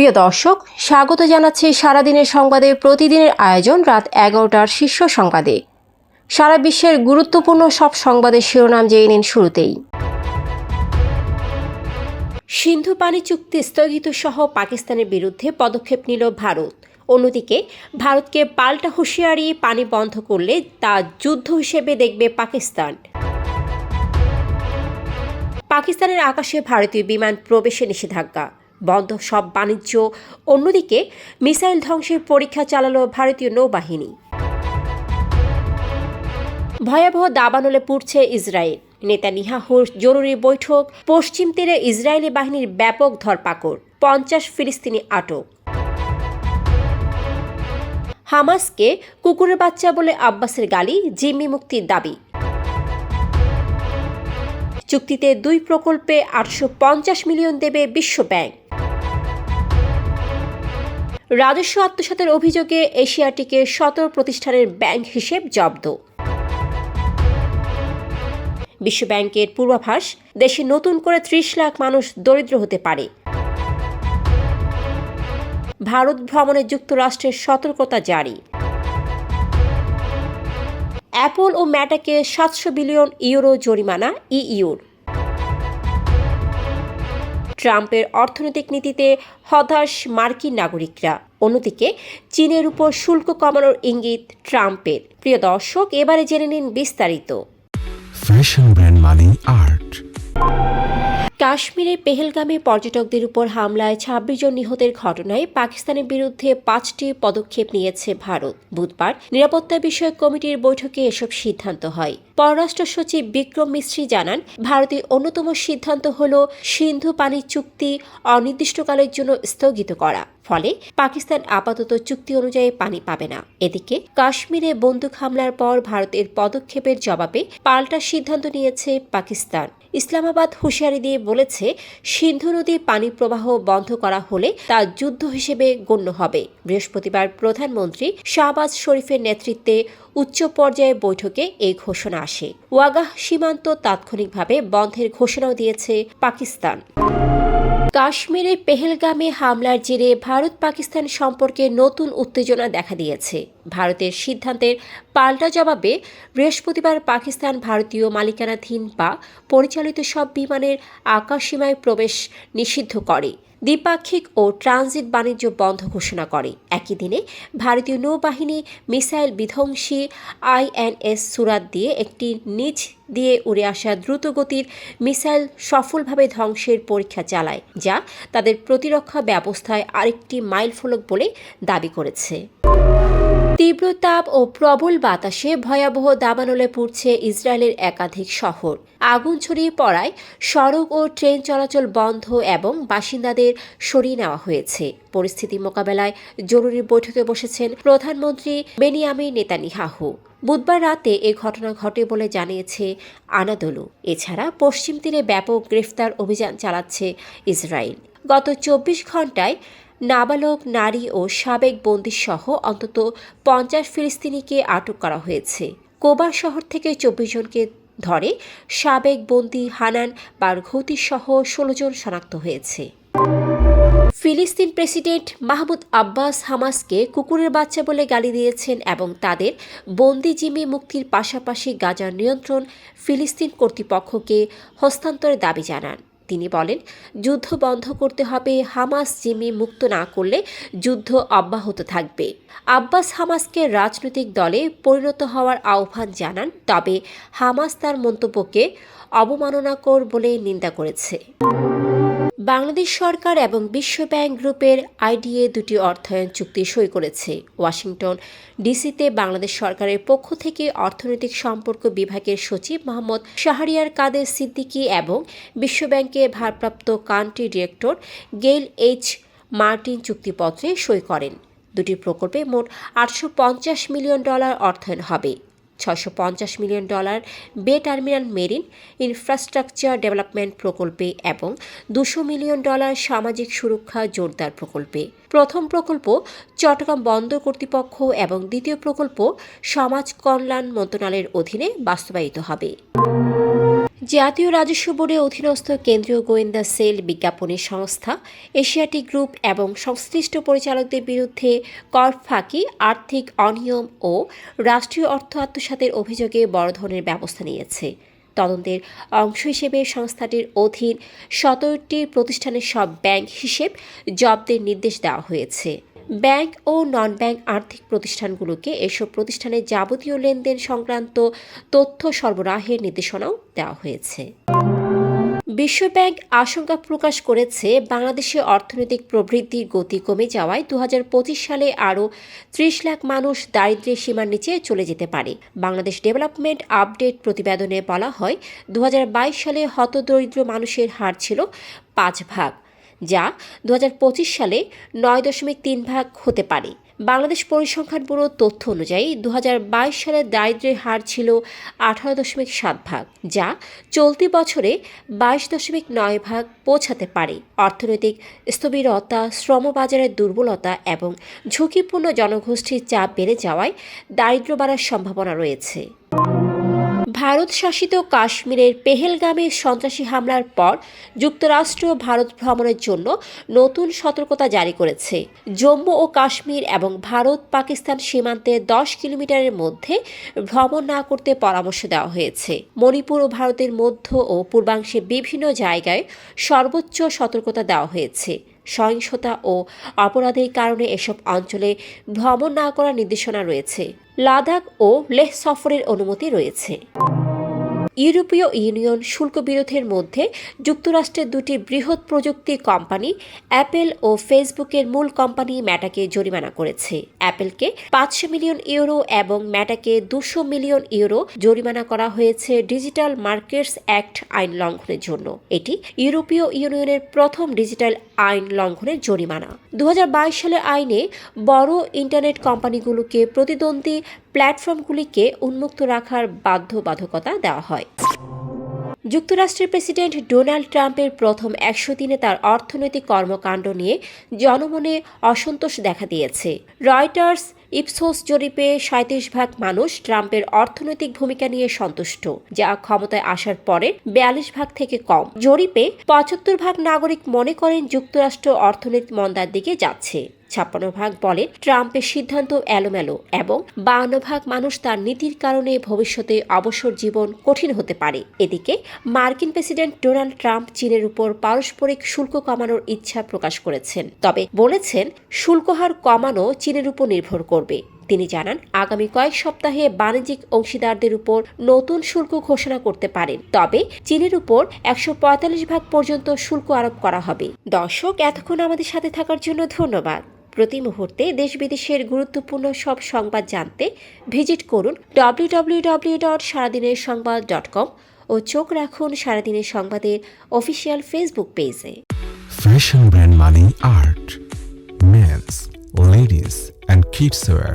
প্রিয় দর্শক, স্বাগত জানাচ্ছি সারাদিনের সংবাদে প্রতিদিনের আয়োজন রাত 11টার শীর্ষ সংবাদে। সারা বিশ্বের গুরুত্বপূর্ণ সব সংবাদের শিরোনাম জেনে নিন শুরুতেই। সিন্ধু পানি চুক্তি স্থগিত সহ পাকিস্তানের বিরুদ্ধে পদক্ষেপ নিল ভারত। অন্যদিকে ভারতকে পাল্টা হুঁশিয়ারি, পানি বন্ধ করলে তা যুদ্ধ হিসেবে দেখবে পাকিস্তান। পাকিস্তানের আকাশে ভারতীয় বিমান প্রবেশে নিষেধাজ্ঞা, বন্ধ সব বাণিজ্য। অন্যদিকে মিসাইল ধ্বংসের পরীক্ষা চালালো ভারতীয় নৌবাহিনী। ভয়াবহ দাবানলে পুড়ছে ইসরায়েল, নেতানিয়াহুর জরুরি বৈঠক। পশ্চিম তীরে ইসরায়েলি বাহিনীর ব্যাপক ধরপাকড়, 50 ফিলিস্তিনি আটক। হামাসকে কুকুরের বাচ্চা বলে আব্বাসের গালি, জিম্মি মুক্তির দাবি। চুক্তিতে 2 প্রকল্পে 850 মিলিয়ন দেবে বিশ্বব্যাংক। রাজস্ব আত্মসাতের অভিযোগে এশিয়াটিকের 17 প্রতিষ্ঠানের ব্যাংক হিসেব জব্দ। বিশ্বব্যাংকের পূর্বাভাস, দেশে নতুন করে 30 লাখ মানুষ দরিদ্র হতে পারে। ভারত ভ্রমণে যুক্তরাষ্ট্রের সতর্কতা জারি। অ্যাপল ও মেটাকে 700 বিলিয়ন ইউরো জরিমানা ইইউর। ট্রাম্পের অর্থনৈতিক নীতিতে হতাশ মার্কিন নাগরিকরা। অন্যদিকে চীনের উপর শুল্ক কমানোর ইঙ্গিত ট্রাম্পের। প্রিয় দর্শক, এবারে জেনে নিন বিস্তারিত। ফ্যাশন ব্র্যান্ড মানে আর্ট। কাশ্মীরের পেহেলগামে পর্যটকদের উপর হামলায় 26 জন নিহতের ঘটনায় পাকিস্তানের বিরুদ্ধে 5টি পদক্ষেপ নিয়েছে ভারত। বুধবার নিরাপত্তা বিষয়ক কমিটির বৈঠকে এসব সিদ্ধান্ত হয়। পররাষ্ট্র সচিব বিক্রম মিশ্রি জানান, ভারতের অন্যতম সিদ্ধান্ত হল সিন্ধু পানি চুক্তি অনির্দিষ্টকালের জন্য স্থগিত করা। ফলে পাকিস্তান আপাতত চুক্তি অনুযায়ী পানি পাবে না। এদিকে কাশ্মীরে বন্দুক হামলার পর ভারতের পদক্ষেপের জবাবে পাল্টা সিদ্ধান্ত নিয়েছে পাকিস্তান। ইসলামাবাদ হুঁশিয়ারি দিয়ে বলেছে, সিন্ধু নদীর পানি প্রবাহ বন্ধ করা হলে তা যুদ্ধ হিসেবে গণ্য হবে। বৃহস্পতিবার প্রধানমন্ত্রী শাহবাজ শরীফের নেতৃত্বে উচ্চ পর্যায়ে বৈঠকে এই ঘোষণা আসে। ওয়াগাহ সীমান্ত তাৎক্ষণিকভাবে বন্ধের ঘোষণাও দিয়েছে পাকিস্তান। কাশ্মীরের পেহেলগামে হামলার জেরে ভারত পাকিস্তান সম্পর্কে নতুন উত্তেজনা দেখা দিয়েছে। ভারতের সিদ্ধান্তের পাল্টা জবাবে বৃহস্পতিবার পাকিস্তান ভারতীয় মালিকানাধীন বা পরিচালিত সব বিমানের আকাশসীমায় প্রবেশ নিষিদ্ধ করে, দ্বিপাক্ষিক ও ট্রানজিট বাণিজ্য বন্ধ ঘোষণা করে। একই দিনে ভারতীয় নৌবাহিনী মিসাইল বিধ্বংসী INS সুরাত দিয়ে একটি নিচ দিয়ে উড়ে আসা দ্রুতগতির মিসাইল সফলভাবে ধ্বংসের পরীক্ষা চালায়, যা তাদের প্রতিরক্ষা ব্যবস্থায় আরেকটি মাইলফলক বলে দাবি করেছে। তীব্র তাপ ও প্রবল বাতাসে ভয়াবহ দাবানলে পুড়ছে ইসরায়েলের একাধিক শহর। আগুন ছড়িয়ে পড়ায় সড়ক ও ট্রেন চলাচল বন্ধ এবং বাসিন্দাদের সরিয়ে নেওয়া হয়েছে। পরিস্থিতি মোকাবেলায় জরুরি বৈঠকে বসেছেন প্রধানমন্ত্রী বেনিয়ামিন নেতানিয়াহু। বুধবার রাতে এ ঘটনা ঘটে বলে জানিয়েছে আনাদোলু। এছাড়া পশ্চিম তীরে ব্যাপক গ্রেফতার অভিযান চালাচ্ছে ইসরায়েল। গত 24 ঘণ্টায় নাবালক নারী ও সাবেক বন্দীসহ অন্তত 50 ফিলিস্তিনিকে আটক করা হয়েছে। কোবার শহর থেকে 24 জনকে ধরে সাবেক বন্দী হানান বারঘৌতি সহ 16 জন শনাক্ত হয়েছে। ফিলিস্তিন প্রেসিডেন্ট মাহমুদ আব্বাস হামাসকে কুকুরের বাচ্চা বলে গালি দিয়েছেন এবং তাদের বন্দি জিম্মি মুক্তির পাশাপাশি গাজার নিয়ন্ত্রণ ফিলিস্তিন কর্তৃপক্ষকে হস্তান্তরের দাবি জানান। তিনি বলেন, যুদ্ধ বন্ধ করতে হবে, হামাস জিম্মি মুক্ত না করলে যুদ্ধ অব্যাহত থাকবে। আব্বাস হামাসকে রাজনৈতিক দলে পরিণত হওয়ার আহ্বান জানান, তবে হামাস তার মন্তব্যকে অবমাননাকর বলে নিন্দা করেছে। বাংলাদেশ সরকার এবং বিশ্বব্যাংক গ্রুপের IDA 2টি অর্থায়ন চুক্তি সই করেছে। ওয়াশিংটন ডিসিতে বাংলাদেশ সরকারের পক্ষ থেকে অর্থনৈতিক সম্পর্ক বিভাগের সচিব মোহাম্মদ শাহরিয়ার কাদের সিদ্দিকী এবং বিশ্বব্যাংকের ভারপ্রাপ্ত country director Gail H Martin চুক্তিপত্রে সই করেন। 2টি প্রকল্পে মোট $850 মিলিয়ন অর্থায়ন হবে। $650 মিলিয়ন বে টার্মিনাল মেরিন ইনফ্রাস্ট্রাকচার ডেভেলপমেন্ট প্রকল্পে এবং $200 মিলিয়ন সামাজিক সুরক্ষা জোরদার প্রকল্পে। প্রথম প্রকল্প চট্টগ্রাম বন্দর কর্তৃপক্ষ এবং দ্বিতীয় প্রকল্প সমাজ কল্যাণ মন্ত্রণালয়ের অধীনে বাস্তবায়িত হবে। জাতীয় রাজস্ব বোর্ডের অধীনস্থ কেন্দ্রীয় গোয়েন্দা সেল, বিজ্ঞাপনী সংস্থা, এশিয়াটিক গ্রুপ এবং সংশ্লিষ্ট পরিচালকদের বিরুদ্ধে কর ফাঁকি, আর্থিক অনিয়ম ও রাষ্ট্রীয় অর্থ আত্মসাতের অভিযোগে বড় ধরনের ব্যবস্থা নিয়েছে। তদন্তের অংশ হিসেবে সংস্থাটির অধীন 17টি প্রতিষ্ঠানের সব ব্যাংক হিসেব জব্দের নির্দেশ দেওয়া হয়েছে। ব্যাংক ও নন ব্যাংক আর্থিক প্রতিষ্ঠানগুলোকে এসব প্রতিষ্ঠানের যাবতীয় লেনদেন সংক্রান্ত তথ্য সরবরাহের নির্দেশনাও দেওয়া হয়েছে। বিশ্বব্যাংক আশঙ্কা প্রকাশ করেছে, বাংলাদেশে অর্থনৈতিক প্রবৃদ্ধির গতি কমে যাওয়ায় 2025 সালে আরও 30 লাখ মানুষ দারিদ্র্যের সীমার নিচে চলে যেতে পারে। বাংলাদেশ ডেভেলপমেন্ট আপডেট প্রতিবেদনে বলা হয়, 2022 সালে হতদরিদ্র মানুষের হার ছিল 5 ভাগ, যা 2025 সালে 9.3 ভাগ হতে পারে। বাংলাদেশ পরিসংখ্যান ব্যুরোর তথ্য অনুযায়ী 2022 সালে দারিদ্র্যের হার ছিল 18.7 ভাগ, যা চলতি বছরে 22.9 ভাগ পৌঁছাতে পারে। অর্থনৈতিক স্থবিরতা, শ্রমবাজারের দুর্বলতা এবং ঝুঁকিপূর্ণ জনগোষ্ঠীর চাপ বেড়ে যাওয়ায় দারিদ্র্য বাড়ার সম্ভাবনা রয়েছে। ভারত শাসিত কাশ্মীরের পেহেলগামে সন্ত্রাসী হামলার পর যুক্তরাষ্ট্র ভারত ভ্রমণের জন্য নতুন সতর্কতা জারি করেছে। জম্মু ও কাশ্মীর এবং ভারত পাকিস্তান সীমান্তে 10 কিলোমিটারের মধ্যে ভ্রমণ না করতে পরামর্শ দেওয়া হয়েছে। মণিপুর ও ভারতের মধ্য ও পূর্বাংশে বিভিন্ন জায়গায় সর্বোচ্চ সতর্কতা দেওয়া হয়েছে। সহিংসতা ও অপরাধের কারণে এসব অঞ্চলে ভ্রমণ না করার নির্দেশনা রয়েছে। লাদাখ ও লেহ সফরের অনুমতি রয়েছে। ইউরোপীয় ইউনিয়ন শুল্ক বিরোধের মধ্যে যুক্তরাষ্ট্রের দুটি বৃহৎ প্রযুক্তি কোম্পানি অ্যাপেল ও ফেসবুকের মূল কোম্পানি মেটাকে জরিমানা করেছে। অ্যাপেলকে 500 মিলিয়ন ইউরো এবং মেটাকে 200 মিলিয়ন ইউরো জরিমানা করা হয়েছে ডিজিটাল মার্কেটস অ্যাক্ট আইন লঙ্ঘনের জন্য। এটি ইউরোপীয় ইউনিয়নের প্রথম ডিজিটাল আইন লঙ্ঘনের জরিমানা। 2022 সালের আইনে বড় ইন্টারনেট কোম্পানিগুলোকে প্রতিদ্বন্দ্বী প্ল্যাটফর্মগুলিকে উন্মুক্ত রাখার বাধ্যবাধকতা দেওয়া হয়। যুক্তরাষ্ট্রের প্রেসিডেন্ট ডোনাল্ড ট্রাম্পের প্রথম 100 দিনে তার অর্থনৈতিক কর্মকাণ্ড নিয়ে জনমনে অসন্তোষ দেখা দিয়েছে। রয়টার্স ইপসোস জরিপে 37 ভাগ মানুষ ট্রাম্পের অর্থনৈতিক ভূমিকা নিয়ে সন্তুষ্ট, যা ক্ষমতায় আসার পরে 42 ভাগ থেকে কম। জরিপে 75 ভাগ নাগরিক মনে করেন যুক্তরাষ্ট্র অর্থনৈতিক মন্দার দিকে যাচ্ছে। 56 ভাগ বলেন ট্রাম্পের সিদ্ধান্ত এলোমেলো এবং 52 ভাগ মানুষ তার নীতির কারণে ভবিষ্যতে অবসর জীবন কঠিন হতে পারে। এদিকে মার্কিন প্রেসিডেন্ট ডোনাল্ড ট্রাম্প চীনের উপর পারস্পরিক শুল্ক কমানোর ইচ্ছা প্রকাশ করেছেন, তবে বলেছেন শুল্ক হার কমানো চীনের উপর নির্ভর করবে। তিনি জানান, আগামী কয়েক সপ্তাহে বাণিজ্যিক অংশীদারদের উপর নতুন শুল্ক ঘোষণা করতে পারেন, তবে চীনের উপর 145 ভাগ পর্যন্ত শুল্ক আরোপ করা হবে। দর্শক, এতক্ষণ আমাদের সাথে থাকার জন্য ধন্যবাদ। প্রতি মুহূর্তে দেশ বিদেশের গুরুত্বপূর্ণ সব সংবাদ জানতে ভিজিট করুন www.সারাদিনেরসংবাদ.com ও চোখ রাখুন সারাদিনের সংবাদের অফিসিয়াল ফেসবুক পেজে। Fashion brand Mali Art. Men's, ladies and kids wear.